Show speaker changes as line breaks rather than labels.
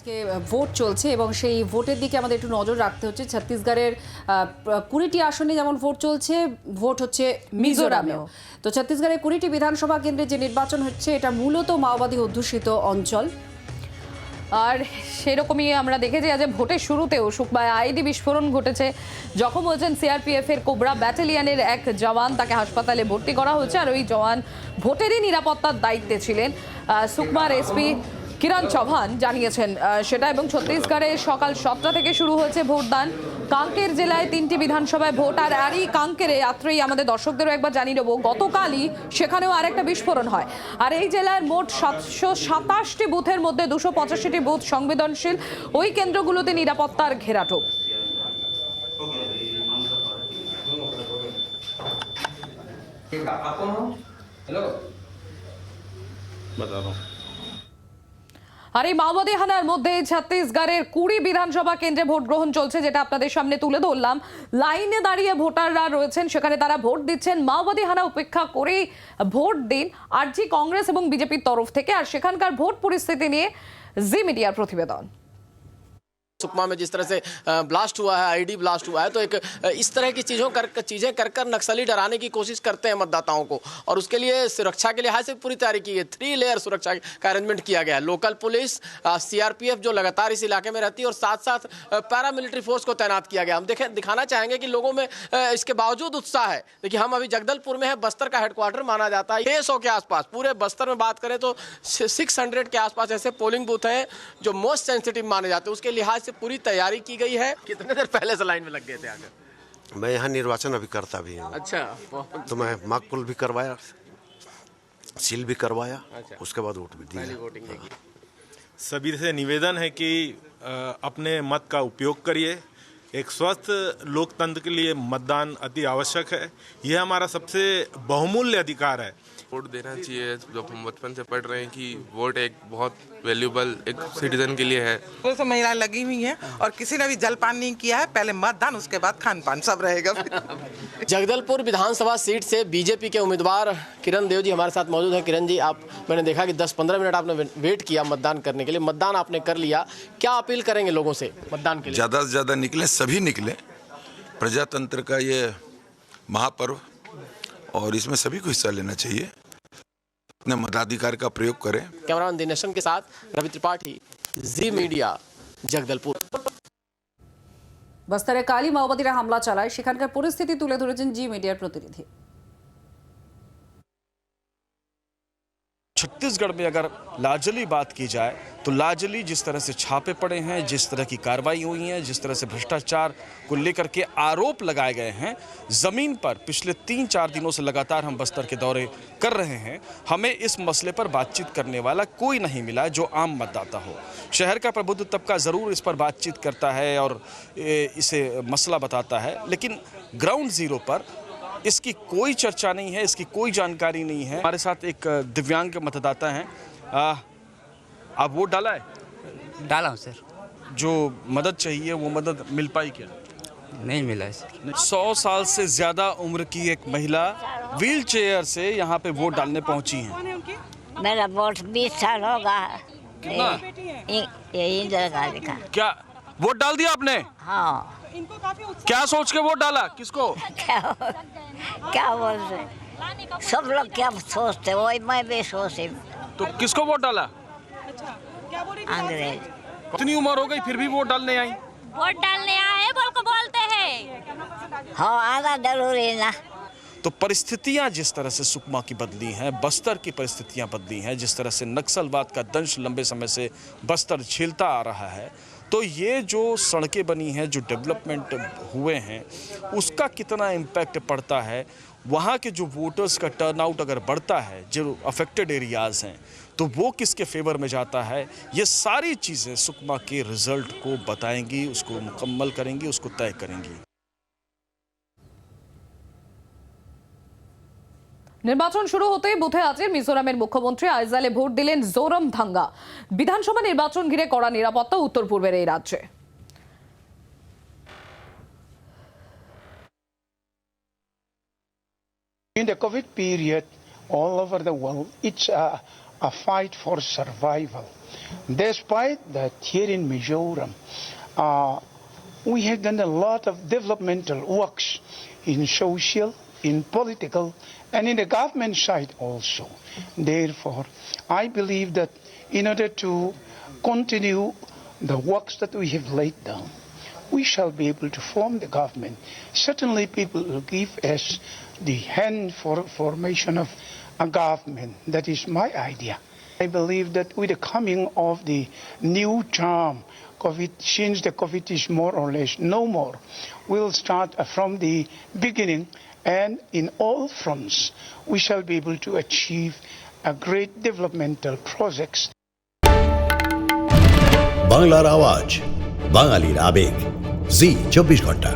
দিকে ভোট চলছে এবং সেই ভোটের দিকে আমাদের একটু নজর রাখতে হচ্ছে। ছত্তিশগড়ের 20টি আসনে যেমন ভোট চলছে, ভোট হচ্ছে মিজোরামেও। তো ছত্তিশগড়ের 20টি বিধানসভা কেন্দ্রে যে নির্বাচন হচ্ছে এটা মূলত মাওবাদী অধ্যুষিত অঞ্চল।
আর সেরকমই আমরা দেখেছি আজ ভোটের শুরুতেও সুকমায় আইডি বিস্ফোরণ ঘটেছে। জখম হয়েছেন সিআরপিএফ এর কোবরা ব্যাটালিয়নের এক জওয়ান, তাকে হাসপাতালে ভর্তি করা হয়েছে। আর ওই জওয়ান ভোটেরই নিরাপত্তার দায়িত্বে ছিলেন। সুকমার এসপি কিরণ চৌহান জানিয়েছেন সেটা। এবং ছত্তিশগড়ে সকাল 7টা থেকে শুরু হয়েছে ভোটদান। কাঙ্কের জেলায় 3টি বিধানসভায় ভোট। আর আরই কাঙ্কেরে রাত্রেই আমাদের দর্শকদেরও একবার জানিয়ে দেবো, গতকালই সেখানেও আরেকটা বিস্ফোরণ হয়। আর এই জেলার মোট 727টি বুথের মধ্যে 285টি বুথ সংবেদনশীল। ওই কেন্দ্রগুলোতে নিরাপত্তার ঘেরাটোপ। আর এই মাওবাদী হানার মধ্যে ছত্তিশগড়ের 20 বিধানসভা কেন্দ্রে ভোট গ্রহণ চলছে, যেটা আপনাদের সামনে তুলে ধরলাম। লাইনে দাঁড়িয়ে ভোটাররা রয়েছেন, সেখানে তারা ভোট দিচ্ছেন। মাওবাদী হানা উপেক্ষা করেই ভোট দিন আরজি কংগ্রেস এবং বিজেপির তরফ থেকে। আর সেখানকার ভোট পরিস্থিতি নিয়ে জি মিডিয়ার প্রতিবেদন।
सुकमा में जिस तरह से ब्लास्ट हुआ है, आईडी ब्लास्ट हुआ है, तो एक इस तरह की चीज़ें कर कर नक्सली डराने की कोशिश करते हैं मतदाताओं को। और उसके लिए सुरक्षा के लिहाज से पूरी तैयारी की है। 3 लेयर सुरक्षा का अरेंजमेंट किया गया है। लोकल पुलिस, सीआरपीएफ जो लगातार इस इलाके में रहती है, और साथ साथ पैरामिलिट्री फोर्स को तैनात किया गया। हम दिखाना चाहेंगे कि लोगों में इसके बावजूद उत्साह है। देखिए, हम अभी जगदलपुर में है, बस्तर का हेडक्वार्टर माना जाता है। 600 के आसपास पूरे बस्तर में बात करें तो 600 के आसपास ऐसे पोलिंग बूथ हैं जो मोस्ट सेंसिटिव माने जाते हैं। उसके लिहाज पूरी तैयारी की गई है। कितने देर पहले से लाइन में लग गए थे आगे?
मैं यहाँ निर्वाचन अभी करता भी हूँ।
अच्छा,
तो मैं माकपुल भी करवाया, सील भी करवाया। अच्छा। उसके बाद वोट भी दिया।
वोटिंग की।
सभी से निवेदन है कि अपने मत का उपयोग करिए। एक स्वस्थ लोकतंत्र के लिए मतदान अति आवश्यक है। यह हमारा सबसे बहुमूल्य अधिकार है।
वोट देना चाहिए। जब हम बचपन से पढ़ रहे हैं कि वोट एक बहुत वैल्यूबल एक सिटीजन के लिए है।
तो महिलाएं लगी हुई हैं और किसी ने भी जलपान नहीं किया है। पहले मतदान, उसके बाद खान पान सब रहेगा।
जगदलपुर विधानसभा सीट से बीजेपी के उम्मीदवार किरण देव जी हमारे साथ मौजूद हैं। किरण जी, आप, मैंने देखा कि 10-15 मिनट आपने वेट किया मतदान करने के लिए। मतदान आपने कर लिया, क्या अपील करेंगे लोगों से मतदान के लिए?
ज़्यादा से ज़्यादा निकले, सभी निकले। प्रजातंत्र का ये महापर्व, और इसमें सभी को हिस्सा लेना चाहिए। अपने मताधिकार का प्रयोग करें।
कैमरामैन दिनेशन के साथ रवि त्रिपाठी, जी मीडिया, जगदलपुर।
বস্তারে কালী মাওবাদীরা হামলা চালায়, সেখানকার পরিস্থিতি তুলে ধরেছেন জি মিডিয়ার প্রতিনিধি।
छत्तीसगढ़ में अगर लाजली बात की जाए तो लाजली जिस तरह से छापे पड़े हैं, जिस तरह की कार्रवाई हुई है, जिस तरह से भ्रष्टाचार को लेकर के आरोप लगाए गए हैं, ज़मीन पर पिछले 3-4 दिनों से लगातार हम बस्तर के दौरे कर रहे हैं। हमें इस मसले पर बातचीत करने वाला कोई नहीं मिला जो आम मतदाता हो। शहर का प्रबुद्ध तबका ज़रूर इस पर बातचीत करता है और इसे मसला बताता है, लेकिन ग्राउंड ज़ीरो पर इसकी कोई चर्चा नहीं है, इसकी कोई जानकारी नहीं है। हमारे साथ एक दिव्यांग मतदाता हैं। आप वोट डाला है?
डाला हूँ सर।
जो मदद चाहिए वो मदद मिल पाई क्या?
नहीं मिला है सर।
100 साल से ज़्यादा उम्र की एक महिला व्हील चेयर से यहाँ पे वोट डालने पहुँची हैं।
मेरा वोट 20 साल होगा।
कितना?
यही जगह लिखा।
क्या वोट डाल दिया आपने?
हाँ।
क्या सोच के वोट डाला? किसको?
क्या बोलते सब लोग क्या सोचते, वही मैं भी सोची।
तो किसको वोट डाला?
अंग्रेज।
इतनी उम्र हो गई फिर भी वोट डालने आई?
वोट डालने आए बोल को बोलते हैं। हाँ, आना जरूरी ना।
तो परिस्थितियां जिस तरह से सुकमा की बदली हैं, बस्तर की परिस्थितियां बदली हैं, जिस तरह से नक्सलवाद का दंश लंबे समय से बस्तर झेलता आ रहा है, तो ये जो सड़कें बनी हैं, जो डेवलपमेंट हुए हैं, उसका कितना इम्पैक्ट पड़ता है। वहाँ के जो वोटर्स का टर्नआउट अगर बढ़ता है, जो अफेक्टेड एरियाज़ हैं, तो वो किसके फेवर में जाता है, ये सारी चीज़ें सुकमा के रिजल्ट को बताएंगी, उसको मुकम्मल करेंगी, उसको तय करेंगी।
নির্বাচন শুরু হতেই বুথে আছে মিজোরামের মুখ্যমন্ত্রী আইজালে ভোট দিলেন জোরম থাঙ্গা। বিধানসভা নির্বাচন ঘিরে কড়া নিরাপত্তা উত্তর পূর্বের এই রাজ্যে।
In the COVID period, all over the world, each a fight for survival. Despite that, here in Mizoram, we have done a lot of developmental works in social, in political, and in the government side also. Therefore, I believe that in order to continue the works that we have laid down, we shall be able to form the government. Certainly people will give us the hand for formation of a government. That is my idea. I believe that with the coming of the new term, COVID, since the COVID is more or less no more, we'll start from the beginning, and in all fronts we shall be able to achieve a great developmental projects.
বাংলার আওয়াজ, বাঙালির আবেগ, জি 24 ঘন্টা।